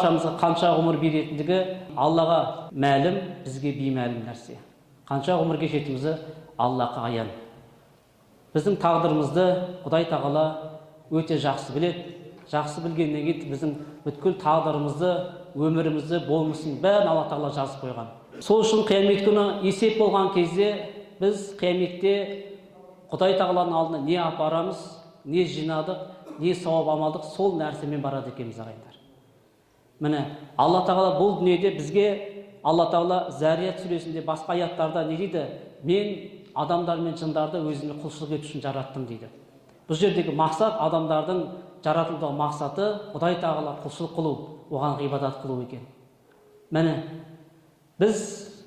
баршамызға қанша ғұмыр беретіндігі Аллаға мәлім, бізге беймәлім нәрсе. Қанша ғұмыр кешетімізі Аллаға аян. Біздің тағдырымызды Құдай тағала өте жақсы біледі. Жақсы білгеннен кейін біздің бүткіл тағдырымызды, өмірімізді, болмысын бәрін Алла тағала жазып қойған. Сол үшін қиямет күні есеп болған кезде біз қияметте Құдай тағаланың алдына не апарамыз, не жинадық, не сауап амалдық, сол нәрсемен барады екенбіз ағайындар. Міне, Алла тағала бұл дүниеде бізге, Алла тағала Зарият сүресінде басқа аяттарда не дейді? Мен адамдар мен жындарды өзіме құлшылық ету үшін жараттым дейді. Бұл жердегі мақсат, адамдардың жаратылудағы мақсаты Құдай тағала құлшылық қылу, оған ғибадат қылу екен. Міне, біз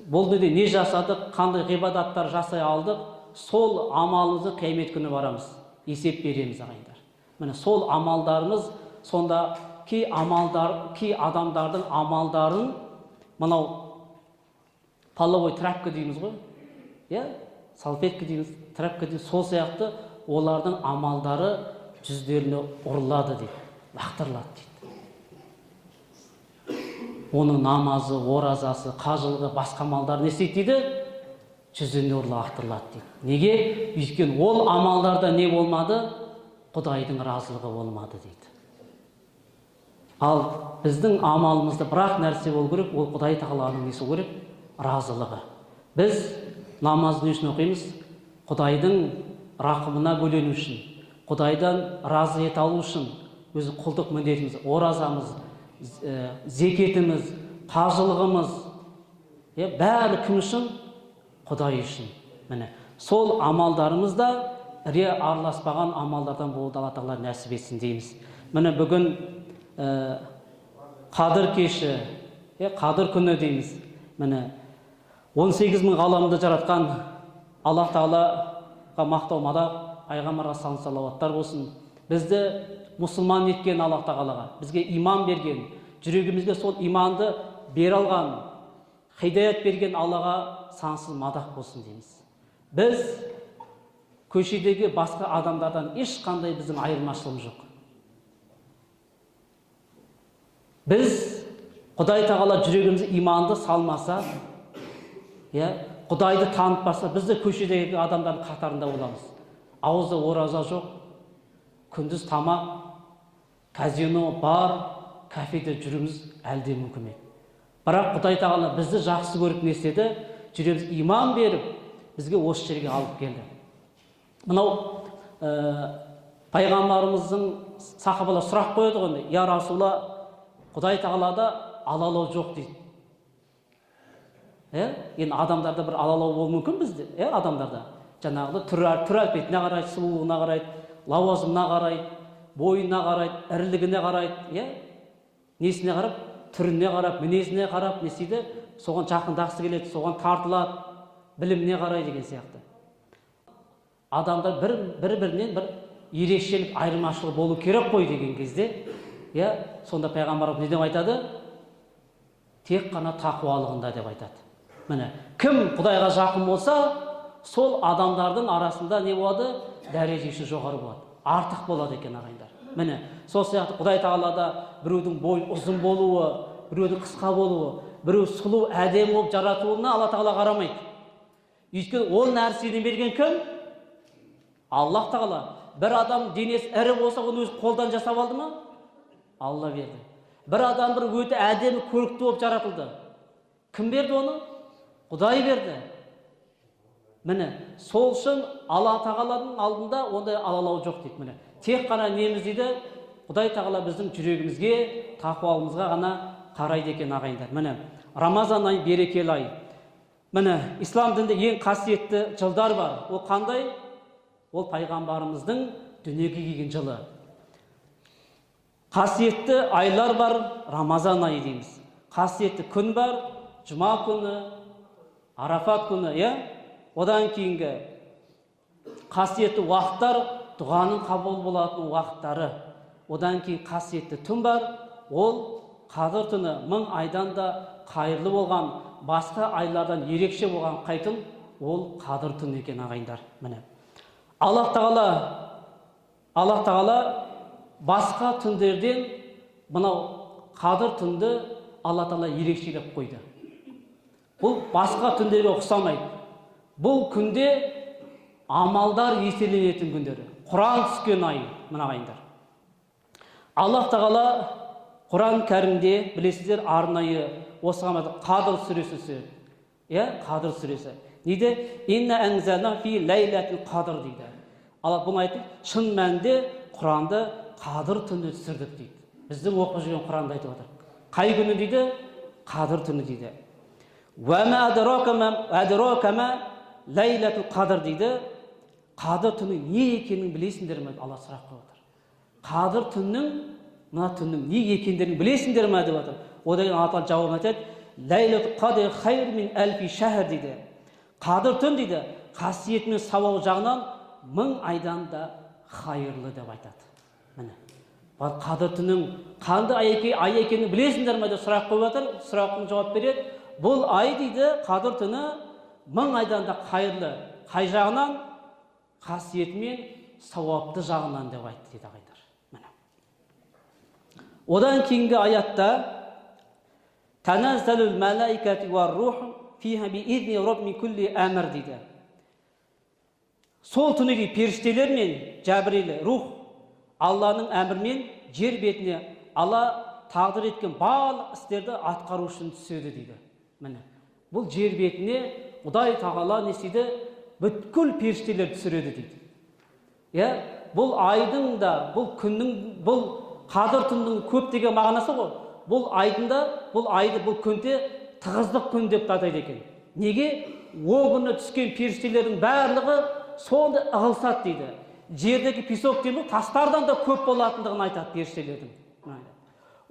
бұл дүниеде не жасадық, қандай ғибадаттар жасай алдық, сол амалымызды қиямет күні барамыз, есеп береміз ағайындар. Міне, сол амалдарымыз, сонда кей адамдардың амалдарын, мынау половой тряпка дейміз ғой, салфетка дейміз, тряпка дейміз, сол сияқты олардың амалдары жүздеріне ұрылады дейді, лақтырылады дейді. Оның намазы, оразасы, қажылығы, басқа амалдар не істейді дейді? Жүздеріне лақтырылады дейді. Неге? Өйткені ол амалдарда не болмады? Құдайдың разылығы болмады дейді. Ал біздің амалымызда бірақ нәрсе болу керек, ол Құдай тағаланың несі керек? Разылығы. Біз намазды не үшін оқимыз? Құдайдың рақымына бөлену үшін, Құдайдан разы ете алу үшін, өзі құлдық міндетіміз, оразамыз, зекетіміз, қажылығымыз, бәрі кім үшін? Құдай үшін. Міне, сол амалдарымызда рия араласпаған амалдардан болуды Алла тағала нәсіп етсін дейміз. Міне бүгін Қадыр кеші, Қадыр күні дейміз. Міне 18 мың ғаламды жаратқан Алла тағалаға мақтау мадақ, пайғамбарға салауаттар болсын. Бізді мұсылман еткен Алла тағалаға, бізге иман берген, жүрегімізге сол иманды бере алған, хидаят берген Аллаға сансыз мадақ болсын дейміз. Біз көшедегі басқа адамдардан ешқандай біздің айырмашылығымыз жоқ. Біз Құдай тағала жүрегімізге иманды салмаса, Құдайды танытпаса, бізді көшедегі адамдардың қатарында боламыз. Ауызда ораза жоқ, күндіз тамақ, казино бар, кафеде жүруіміз әлде мүмкін. Бірақ Құдай тағала бізді жақсы көріп не істеді? Жүрегіміз иман беріп, бізге осы жерге алып келді. Мынау пайғамбарымыздың сахабалар сұрақ қойды ғой, я Расулалла, Құдай тағалада алалау жоқ дейді. Енді адамдарда бір алалау болуы мүмкін бізде, адамдарда. Жаңағыда түр әлпетіне қарайды, сұлулығына қарайды, лауазымына қарайды, бойына қарайды, ірілігіне қарайды, несіне қарап, түріне қарап, мінезіне қарап, не істейді? Соған жақындағысы келеді, соған тартылады, біліміне қарайды деген сияқты. Адамдар бір-бірінен бір ерекшелік, айырмашылық болу керек қой деген кезде, сонда пайғамбарымыз не деп айтады? Тек қана тақуалығында деп айтады. Міне, кім Құдайға жақын болса, сол адамдардың арасында не болады? Дәрежесі жоғары болады, артық болады екен ағайындар. Міне, сол сияқты Құдай тағалада біреудің бойы ұзын болуы, біреудің қысқа болуы, біреу сұлу, әдемі болып жаратуына Алла тағала қарамайды. Өйткені ол нәрсені берген кім? Аллах тағала. Бір адам денесі ірі болса, оны өз қолдан жасап алды ма? Алла берді. Бір адам бір өте әдемі, көрікті болып жаратылды. Кім берді оны? Құдай берді. Міне, сол үшін Алла тағаланың алдында ондай алалау жоқ дейді. Міне, тек қана неміз дейді? Құдай тағала біздің жүрегімізге, тақуалығымызға ғана қарайды екен ағайындар. Міне, Рамазан айы берекелі ай. Міне, ислам дінінде ең қасиетті жылдар бар. Ол қандай? Ол пайғамбарымыздың дүниеге келген жылы. Қасиетті айлар бар, Рамазан айы дейміз. Қасиетті күн бар, жұма күні, Арафат күні, одан кейінгі қасиетті уақыттар, дұғаның қабыл болатын уақыттары. Одан кейін қасиетті түн бар, ол Қадыр түні 1000 айдан да қайырлы болған, басқа айлардан ерекше болған қай түн? Ол Қадыр түні екен ағайындар. Міне, Аллах тағала басқа түндерден мынау қадыр түнді Алла Тағала ерекшелеп қойды. Бұл басқа түндерге ұқсамайды. Бұл күнде амалдар еселенетін күндері. Құран түскен ай, мына ағайындар. Аллах Тағала Құран кәрімде білесіздер арнайы осыған Қадыр сүресі. Қадыр сүресі. Дейді? Инна әнзәлна фи ләйләтил қадыр дейді. Алла бұны айтып, шын мәнінде Құранды Қадыр түні түсірдік дейді. Біздің оқып жүрген Құранды айтып отыр. Қай күні дейді? Қадыр түні дейді. Ва ма адрака ма ләйләтил қадыр дейді. Қадыр түні не екенін білесіңдер ме? Алла сұрақ қойып отыр. Қадыр түннің, мына түннің не екендерін білесіңдер ме деп отыр. Одан кейін Алла Тағала жауап айтады. Ләйләтул қадр хайр мин әлфи шәһр дейді. Қадыр түн дейді, қасиет мен сауабы жағынан 1000 айдан да хайырлы деп айтады. Міне. Қадыр түннің қандай ай екенін білесіңдер ме деп сұрақ қойып отыр. Сұрағына жауап береді. Бұл ай дейді, Қадыр түні 1000 айдан да хайырлы. Қай жағынан? Қасиет мен сауапты жағынан деп айтты дейді ағайындар. Міне. Одан кейінгі аятта Танаzzalul malaikatu var ruh fiha bi izni rabbi kulli amr дейді. Сол түні дейді періштелер мен Жәбірил, рух Алланың әмірімен жер бетіне Алла тағдыр еткен барлық істерді атқару үшін түседі дейді. Міне. Бұл жер бетіне Құдай Тағала не істейді? Бүткіл періштелер түсіреді дейді. Бұл айдың да, бұл күннің, бұл Қадыр түнінің көптеген мағынасы ғой. Бұл айдында, бұл айды, бұл күнде тығыздық күн деп атайды екен. Неге? О күні түскен періштелердің барлығы сонда ығылсады дейді. Жердегі песок дейді, тастардан да көп болатындығын айтады періштелердің.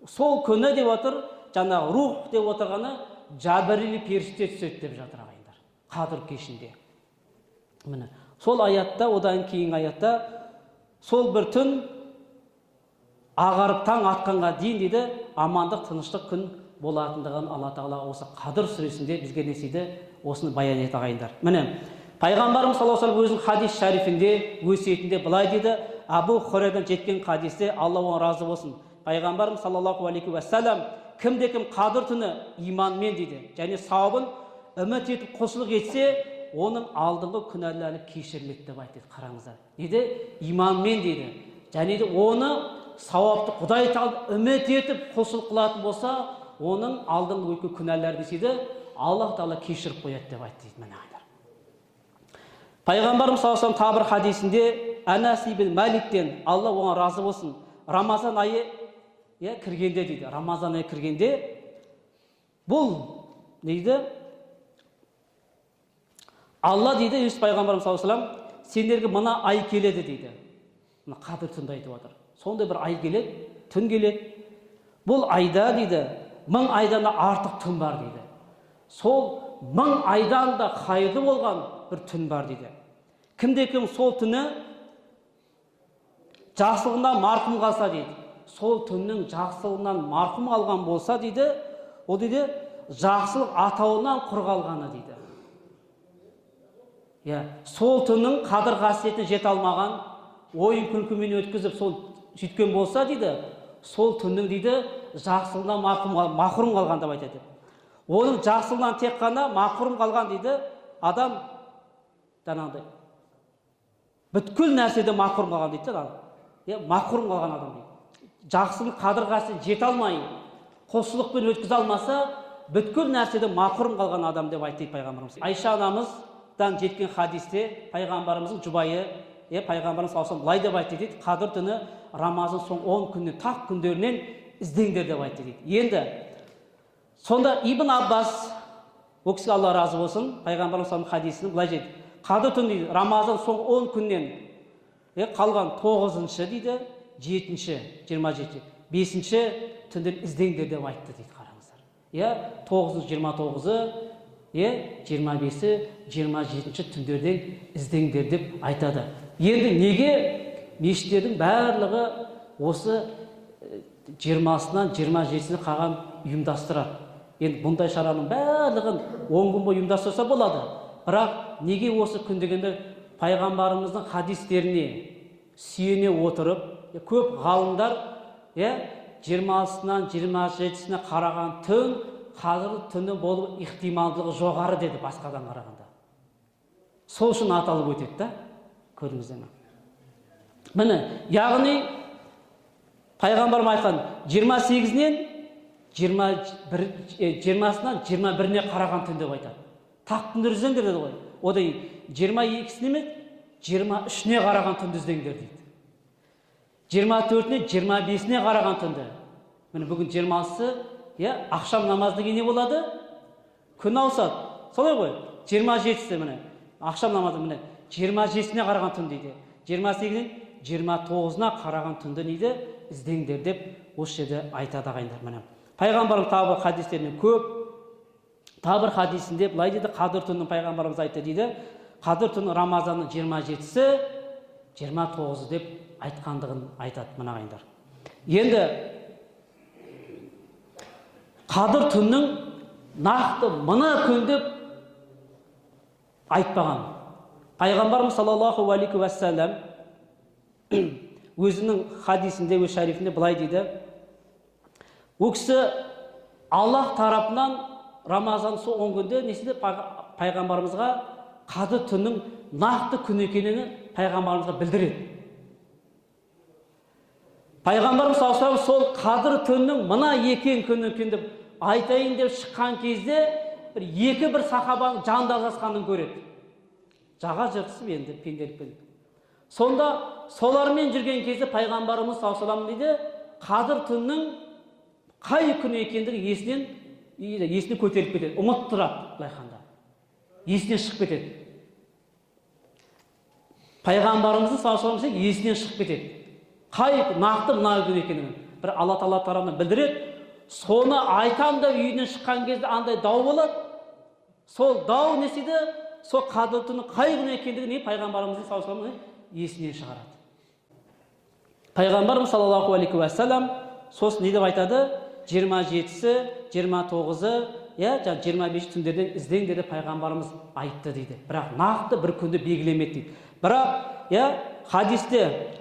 Сол күні деп отыр, жаңағы рух деп отырғаны Жәбірил періште түседі деп жатыр ағайындар. Қадыр кешінде. Міне, сол аятта, одан кейін аятта, сол бір түн ағарып таң атқанға дейін дейді, амандық, тыныштық күн болатындығын Алла Тағала осы Қадыр сүресінде бізге не істейді? Осыны баян етті ағайындар. Міне, Пайғамбарымыз саллаллаху алейхи ва саллям өзінің хадис шәрифінде, өсиетінде былай дейді, Абу Хурайрадан жеткен хадисте, Алла оған разы болсын. Пайғамбарымыз саллаллаху алейхи ва саллям кімде-кім Қадыр түні иманмен дейді, және сауабын үміт етіп құлшылық етсе, оның алдыңғы күнәлары кешіріледі деп айтады. Қараңыздар. Неде? Иманмен дейді. Және де оны сауапты Құдай Тағала үміт етіп құлшылық қылатын болса, оның алдыңғы өткен күнәларын дейді, Аллах Тағала кешіріп қояды деп айтты дейді. Міне ағайындар. Пайғамбарымыз саллаллаху алейхи ва саллям табір хадисінде Анас ибн Маликтен, Алла оған разы болсын, Рамазан айы кіргенде дейді. Рамазан айы кіргенде бұл дейді, Алла дейді, Иисус пайғамбарымыз саллаллаху алейхи ва саллям, сендерге мына ай келеді дейді. Мына Қадір түнді айтып отыр. Сондай бір ай келеді, түн келеді. Бұл айда дейді, 1000 айдан да артық түн бар дейді. Сол 1000 айдан да хайырлы болған бір түн бар дейді. Кімде-кім сол түні жақсылығынан марқұм қалса дейді, сол түннің жақсылығынан марқұм қалған болса дейді, ол дейді, жақсылық атауынан құр қалғаны дейді. Сол түннің қадір қасиетіне жете алмаған, ойын күлкімен өткізіп сол сөйткен болса дейді, сол түннің дейді жақсылығынан махрұм қалған деп айтады. Оның жақсылығынан тек қана махрұм қалған дейді, адам данағыдай бүткіл нәрседе махрұм қалған дейді. Махрұм қалған адам дейді. Жақсылық қадір қасиетіне жете алмай, құлшылықпен өткізе алмаса, бүткіл нәрседе махрұм қалған адам деп айтты пайғамбарымыз. Айша анамыздан жеткен хадисте пайғамбарымыздың жұбайы Пайғамбарымыз саллаллаху алейхи ва саллям былай деп айтты дейді, Қадір түні Рамазан соң 10 күннен тақ күндерінен іздеңдер деп айтты дейді. Енді сонда Ибн Аббас, ол кісіге Алла разы болсын, Пайғамбарымыз саллаллаху алейхи ва саллям хадисінің былай дейді, Қадір түні дейді, Рамазан соң 10 күннен қалған 9-шы дейді, 7-ші, 27-ші, 5-ші түндер іздеңдер деп айтты дейді. Қараңыздар. 9-шы, 29-ы 25-і, 27-ші түндерден іздеңдер деп айтады. Енді неге мешіттердің барлығы осы 20-сынан 27-сіне қалған ұйымдастырады? Енді бұндай шараның барлығын 10 күн бойы ұйымдастырса болады. Бірақ неге осы күн дегенде пайғамбарымыздың хадистеріне сүйене отырып, көп ғалымдар 20-сынан 27-сіне қараған түн қазіргі түні болу ықтималдығы жоғары деді басқадан қарағанда. Сол үшін аталып өтеді да, көрдіңіздер ме? Міне, яғни пайғамбарым айтқан 28-нен 20-сынан 21-не қараған түн деп айтады. Тақтыңдар іздеңдер деді ғой. Одай 22-сіне ме 23-не қараған түнді іздеңдер дейді. 24-не 25-не қараған түнді. Міне бүгін 20-сы, ақшам намазы деген не болады? Күн ауысады. Солай ғой. 27-сі міне ақшам намазы міне 27-сіне қараған түн дейді. 28-нен 29-на қараған түнді дейді іздеңдер деп осы жерде айтады ағайындар. Міне пайғамбарым тағы бір хадистерінен көп, тағы бір хадисінде былай дейді, қадір түнін пайғамбарымыз айтты дейді. Қадір түні Рамазанның 27-сі, 29-ы деп айтқандығын айтады мына ағайындар. Енді қадір түннің нақты мына күн деп айтпаған. Пайғамбарымыз саллаллаху алейхи уассалам өзінің хадисінде, өз шарифінде былай дейді. Ол кісі Аллах тарапынан Рамазан сол 10 күнде несінде пайғамбарымызға қадір түннің нақты күн екенін пайғамбарымызға білдіреді. Пайғамбарымыз саллаллаху сол қадір түннің мына екен күн екен деп айтайын деп шыққан кезде бір сахабаның жандаласқанын көреді. Жаға жыртысып енді пенделікпен. Сонда солармен жүрген кезде пайғамбарымыз саллаллаху дейді, қадір түннің қай күн екендігі есіне көтеріп кетеді, ұмыттырады былай қанда. Есінен шығып кетеді. Пайғамбарымыздың саллаллаху алейхи есінен шығып кетеді. Қай нақты мына күн екендігін бір Алла Тағала тарапынан білдіреді. Соны айтам да үйінен шыққан кезде андай дау болады. Сол дау неседі? Сол қадір түні қай күн екендігін пайғамбарымыздың саллаллаху алейхи есінен шығарады. Пайғамбарымыз саллаллаху алейхи уассалам сосын не деп айтады? 27-сі, 29-ы, 25 түндерден іздеңдер деп пайғамбарымыз айтты дейді. Бірақ нақты бір күнді белгілемеді дейді. Бірақ хадисте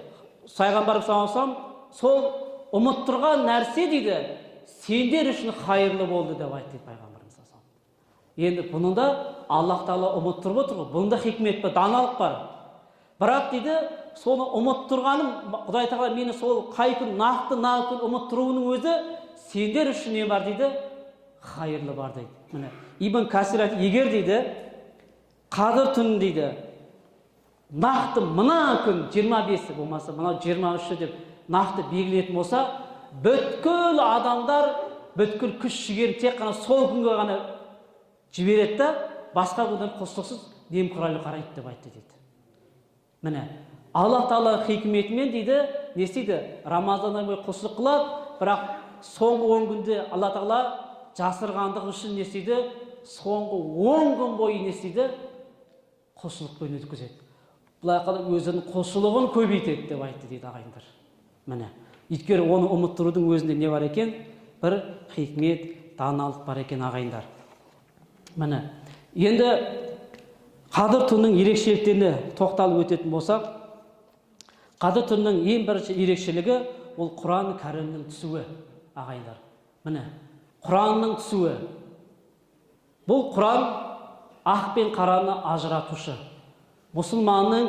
пайғамбарымыз саллаллаху алейхи сол ұмыттырған нәрсе дейді, сендер үшін қайырлы болды деп айтты пайғамбарымыз саллаллаху алейхи. Енді бұның да Аллах Тағала ұмыттырып отыр ғой. Бұның да хикмет бар, даналық бар. Бірақ дейді, соны ұмыттырғаным, Құдай Тағала мені сол қай күн нақты күн ұмыттыруының өзі сендер үшін не бар дейді? Қайырлы бар дейді. Міне Ибн Касир айтады, егер дейді қадір түн дейді нақты мына күн 25-і болмаса мына 23-і деп нақты белгіленетін болса, бүткіл адамдар бүткіл күш жігерін тек қана сол күнге ғана жібереді да басқа күндер құлшылықсыз немқұрайлы қарайды деп айтты дейді. Міне Аллах Тағала хикметімен дейді не істейді? Рамазаннан бойы құлшылық қылады, бірақ соңғы 10 күнде Алла Тағала жасырғандығы үшін не істейді? Соңғы 10 күн бойы не істейді? Құлшылықпен өткізеді. Бұлай қалып өзінің құлшылығын көбейтеді деп айтты дейді ағайындар. Міне өйткені оны ұмыттырудың өзінде не бар екен? Бір хикмет, даналық бар екен ағайындар. Міне енді қадір түннің ерекшеліктеріне тоқталып өтетін болсақ, қадір түннің ең бірінші ерекшелігі ол Құран кәрімнің түсуі ағайындар. Міне Құранның түсуі. Бұл Құран ақ пен қараны ажыратушы. Мұсылманның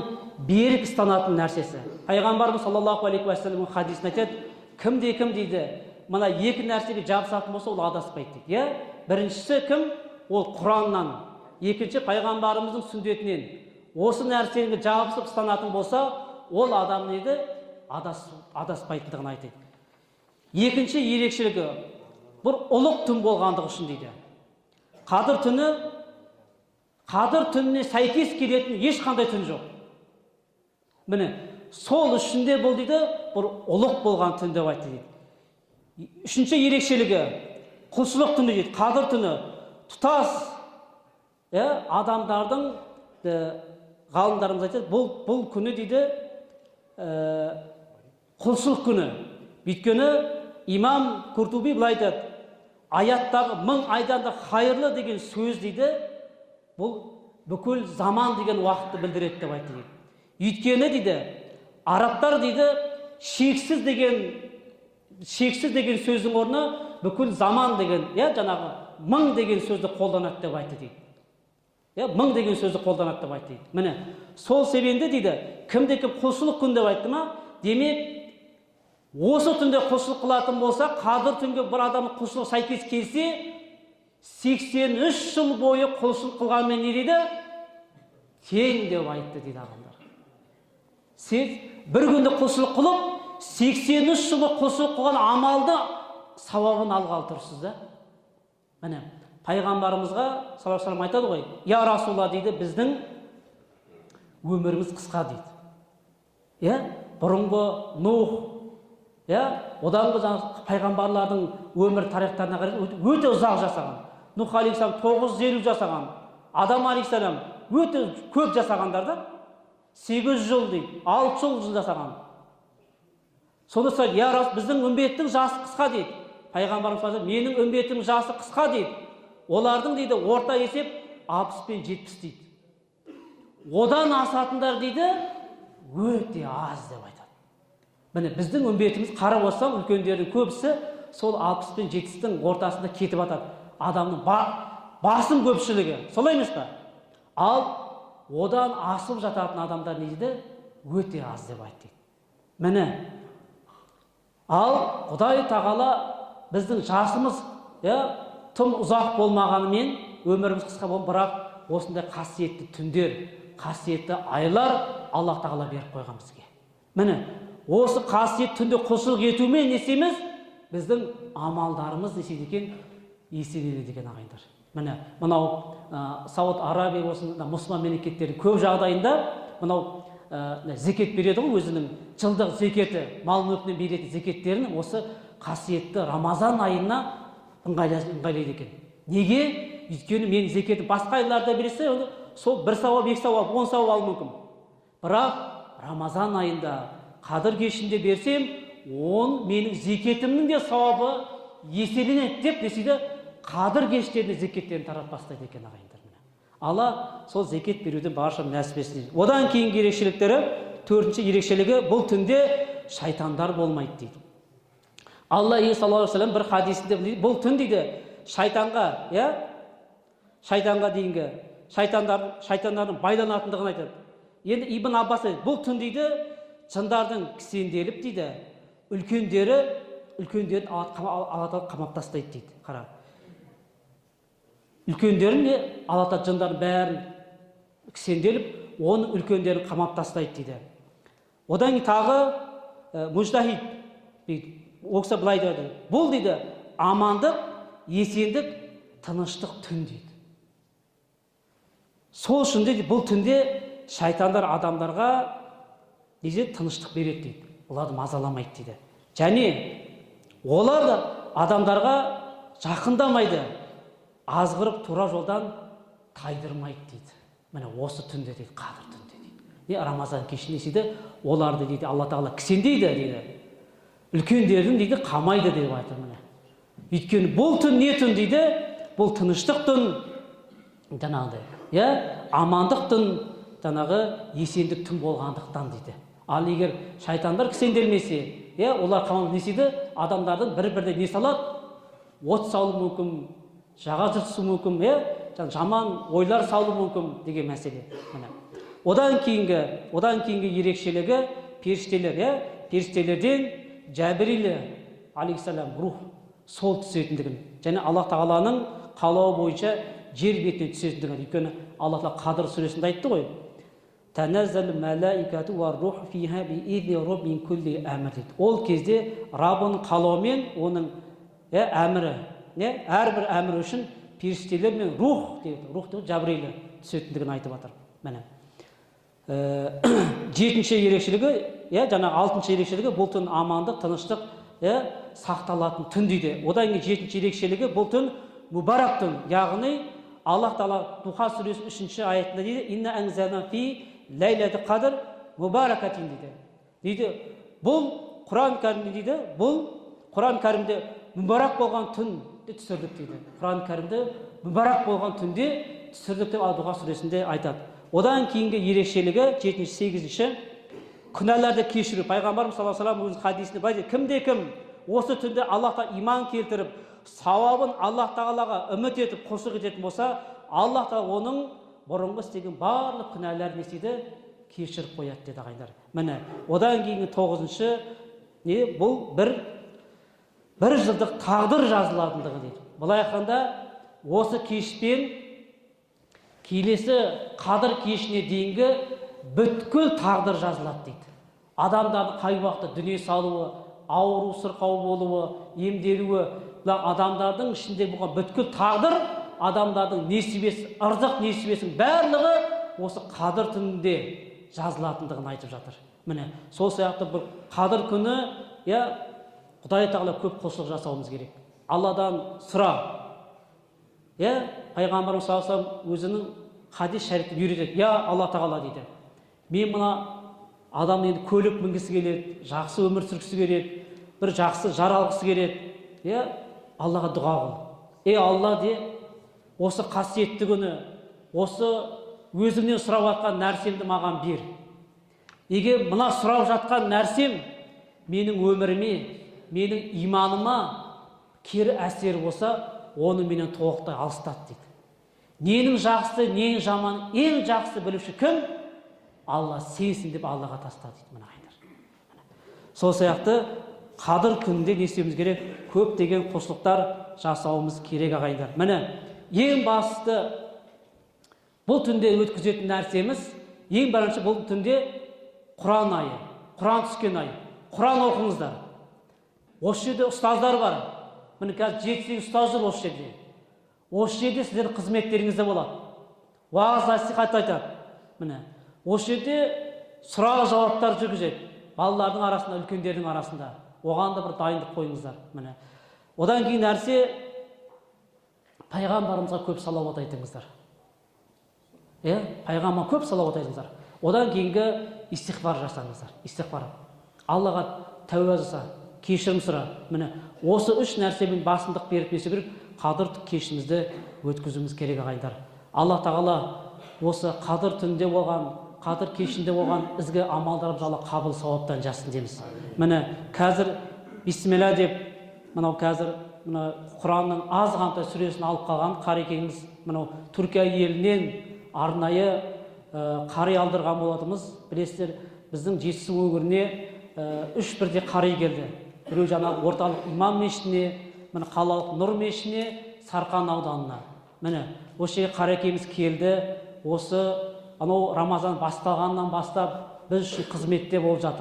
берік ұстанатын нәрсесі. Пайғамбарымыз саллаллаху алейхи уассаламның хадисінде айтады, кім дейді, мына екі нәрсеге жабысатын болса, ол адаспайды дейді. Біріншісі кім? Ол Құраннан. Екінші пайғамбарымыздың сүндетінен. Осы нәрсеге жабысып ұстанатын болса, ол адам неді? Адаспайтындығын айтады. Екінші ерекшелігі бір ұлық түн болғандығы үшін дейді. Қадір түніне сәйкес келетін ешқандай түн жоқ. Міне, сол үшінде бұл дейді, бір ұлық болған түн деп айтты дейді. Үшінші ерекшелігі құлшылық түні дейді. Қадір түні тұтас адамдардың, ғалымдарымыз айтады, бұл күні дейді құлшылық күні. Өйткені имам Куртуби былай айтады, аяттағы 1000 айдан да хайырлы деген сөз дейді, бұл бүкіл заман деген уақытты білдіреді деп айтты дейді. Өйткені дейді, арабтар дейді, шексіз деген шексіз деген сөздің орнына бүкіл заман деген, жаңағы мың деген сөзді қолданады деп айтты дейді. Мың деген сөзді қолданады деп айтты дейді. Міне, сол себебінде дейді, кімде-кім құлшылық күн деп айтты ма? Демек, осы түнде құлшылық қылатын болса, қадір түнге бір адамның құлшылық сәйкес келсе, 83 жыл бойы құлшылық қылғанмен не дейді? Тең деп айтты дейді адамдар. Сіз бір күнде құлшылық қылып, 83 жылы құлшылық қылған амалды сауабын алғалы тұрсыз да? Міне, пайғамбарымызға саллаллаху алейхи ва саллям айтады ғой, я Расулалла дейді, біздің өміріміз қысқа дейді. Бұрынғы Нух, оданғы пайғамбарлардың өмір тарихтарына қарай өте ұзақ жасаған. Нух алейхиссалам 950 жасаған, Адам алейхиссалам өте көп жасағандар да, 800 жыл дейді, 600 жыл жасаған. Сонда сұрайды, я Расул, біздің үмбеттің жасы қысқа дейді. Пайғамбарымыз айтады, менің үмбетім жасы қысқа дейді. Олардың дейді, орта есеп 60 пен 70 дейді. Одан асатындар дейді, өте аз деп айтады. Міне, біздің үмбетіміз қарап отырсам, үлкендердің көбісі сол 60 пен 70-тің ортасында кетіп атады. Адамның басым көпшілігі, солай емес пе? Ал одан асып жататын адамдар не дейді? Өте аз деп айтты. Міне, ал Құдай тағала біздің жасымыз тым ұзақ болмағанымен, өміріміз қысқа болып, бірақ осындай қасиетті түндер, қасиетті айлар Аллах тағала беріп қойған бізге. Міне, осы қасиетті түнде құлшылық етумен несеміз, біздің амалдарымыз несейді екен, еселенеді екен ағайындар. Міне, мынау Сауд Арабия осында мұсылман мемлекеттердің көп жағдайында мынау зекет береді ғой, өзінің жылдық зекеті, мал мүлкінен беретін зекеттерін осы қасиетті Рамазан айына ыңғайлайды екен. Неге? Өйткені мен зекеті басқа айларда берсе, сол 1 сауап, 2 сауап, 10 сауап алу мүмкін. Бірақ Рамазан айында қадір кешінде берсем, менің зекетімнің де сауабы еселенеді деп десейді, қадір кештеріне зекеттерін тарап бастайды екен ағайындар. Алла сол зекет беруден барша нәсіп етсін. Одан кейінгі ерекшеліктері, 4-ші ерекшелігі, бұл түнде шайтандар болмайды дейді. Алла саллаллаху алейхи ва саллям бір хадисінде бұл түн дейді, шайтанға дейінгі шайтандардың байланатындығын айтады. Енді Ибн Аббас айтады, бұл түн дейді, жындардың кісенделіп дейді, үлкендерін Алла қамап тастайды дейді. Қара. Үлкендерін Алла жындардың бәрін кісенделіп, оның үлкендерін қамап тастайды дейді. Одан кейін тағы Мужтахид дейді. Оқса былай дейді, бұл дейді, амандық, есендік, тыныштық түн дейді. Сол үшін дейді, бұл түнде шайтандар адамдарға тыныштық береді дейді. Оларды мазаламайды дейді. Және олар да адамдарға жақындамайды, азғырып тура жолдан тайдырмайды дейді. Міне осы түнде дейді, қадір түнде дейді. Рамазан кешінде дейді, оларды дейді, Алла тағала кісендейді дейді. Үлкендердің дейді, қамайды деп айтыр міне. Өйткені бұл түн не түн дейді? Бұл тыныштық түн, жаңағыдай, амандық түн, жаңағы есендік түн болғандықтан дейді. Ал егер шайтандар кісенделмесе, олар қамап несейді, адамдардың бір-бірде не салады? От салу мүмкін, жаға жыртысу мүмкін, жаман ойлар салу мүмкін деген мәселе. Одан кейінгі ерекшелігі періштелер, періштелерден Жәбірилі алейхиссалам рух сол түсетіндігін, және Аллах тағаланың қалауы бойынша жер бетіне түсетіндігін. Өйткені Аллах тағала Қадыр сүресінде айтты ғой, тәнәззәл мәләикату ва рух фиха биизни раббин кулли әмр дейді. Ол кезде Раббының қалауымен оның әмірі, әрбір әмір үшін періштелер мен рух дейді, рух дейді, Жәбірилі түсетіндігін айтып жатыр. Міне. 7-ші ерекшелігі, жаңағы 6-ші ерекшелігі бұл түн амандық, тыныштық сақталатын түн дейді. Одан кейін 7-ші ерекшелігі бұл түн мүбарак түн. Яғни Аллах тағала Духа сүресінің 3-ші аятында дейді, инна анзална фи ләйләтил қадр мүбаракатин дейді. Дейді, бұл Құран кәрімде дейді, бұл Құран кәрімде мүбарак болған түнде түсірдік дейді. Құран кәрімде мүбарак болған түнде түсірдік деп Духа сүресінде айтады. Одан кейінгі ерекшелігі 7-8-ші күнәларды кешіру. Пайғамбарымыз саллаллаху алейхи ва саллям өз хадисінде былай дейді, кімде-кім осы түнде Аллахқа иман келтіріп, сауабын Аллах тағалаға үміт етіп, құлшылық ететін болса, Аллах тағала оның бұрынғы істеген барлық күнәларын не істейді? Кешіріп қояды деді ағайындар. Міне, одан кейінгі 9-шы бұл бір жылдық тағдыр жазылатындығы дейді. Былай айтқанда, осы кешпен келесі қадір кешіне дейінгі бүткіл тағдыр жазылады дейді. Адамдардың қай уақытта дүние салуы, ауру сырқау болуы, емделуі, адамдардың ішінде болған бүткіл тағдыр, адамдардың несібесі, ырзық несібесінің барлығы осы қадір түнінде жазылатындығын айтып жатыр. Міне, сол сияқты бір қадір күні, Құдай тағала көп құлшылық жасауымыз керек. Алладан сұра. Пайғамбарымыз саллаллаху алейхи вассалам өзінің хадис шәрифін үйретеді. Алла тағала дейді, мен мына адам енді көлік мінгісі келеді, жақсы өмір сүргісі келеді, бір жақсы жар алғысы келеді. Аллаға дұға қыл. Алла де, осы қасиетті күні, осы өзімнен сұрап жатқан нәрсемді маған бер. Егер мына сұрап жатқан нәрсем менің өміріме, менің иманыма кері әсер болса, оны менен толықтай алыстат дейді. Ненің жақсы, ненің жаман, ең жақсы білуші кім? Алла сенсің деп Аллаға таста дейді. Мына ағайындар. Сол сияқты қадір күнінде не істеуіміз керек? Көптеген құлшылықтар жасауымыз керек ағайындар. Міне, ең басты бұл түнде өткізетін нәрсеміз, ең бірінші бұл түнде Құран айы, Құран түскен ай. Құран оқыңыздар. Осы жерде ұстаздар бар. Міне қазір 7-8 ұстаз жүр осы жерде. Осы жерде сіздердің қызметтеріңізде болады. Уағыз насихат айтады. Міне, осы жерде сұрақ жауаптар жүргізеді. Балалардың арасында, үлкендердің арасында. Оған да бір дайындық қойыңыздар. Міне. Одан кейін нәрсе, пайғамбарымызға көп салауат айтыңыздар. Пайғамбарға көп салауат айтыңыздар. Одан кейінгі истихфар жасаңыздар. Истихфар. Аллаға тәуба жаса, кешірім сұра. Міне, осы үш нәрсемен басымдық беріп несе керек? Қадір кешімізді өткізуіміз керек ағайындар. Алла тағала осы қадір түнде болған, қадір кешінде болған ізгі амалдарымыз Алла қабыл сауаптан жассын дейміз. Міне, қазір бисмилла деп, мынау қазір Құранның аз ғана сүресін алып қалған қарекеңіз, мынау Түркия елінен арнайы қари алдырған болатымыз. Білесіздер, біздің Жетісу өңіріне 3 бірдей қари келді. Біреу жаңағы орталық имам мешітіне, қалалық Нұр мешітіне, Сарқан ауданына. Міне, осы жерге қарекеміз келді. Осы Рамазан басталғаннан бастап біз үшін қызметте болып жатыр.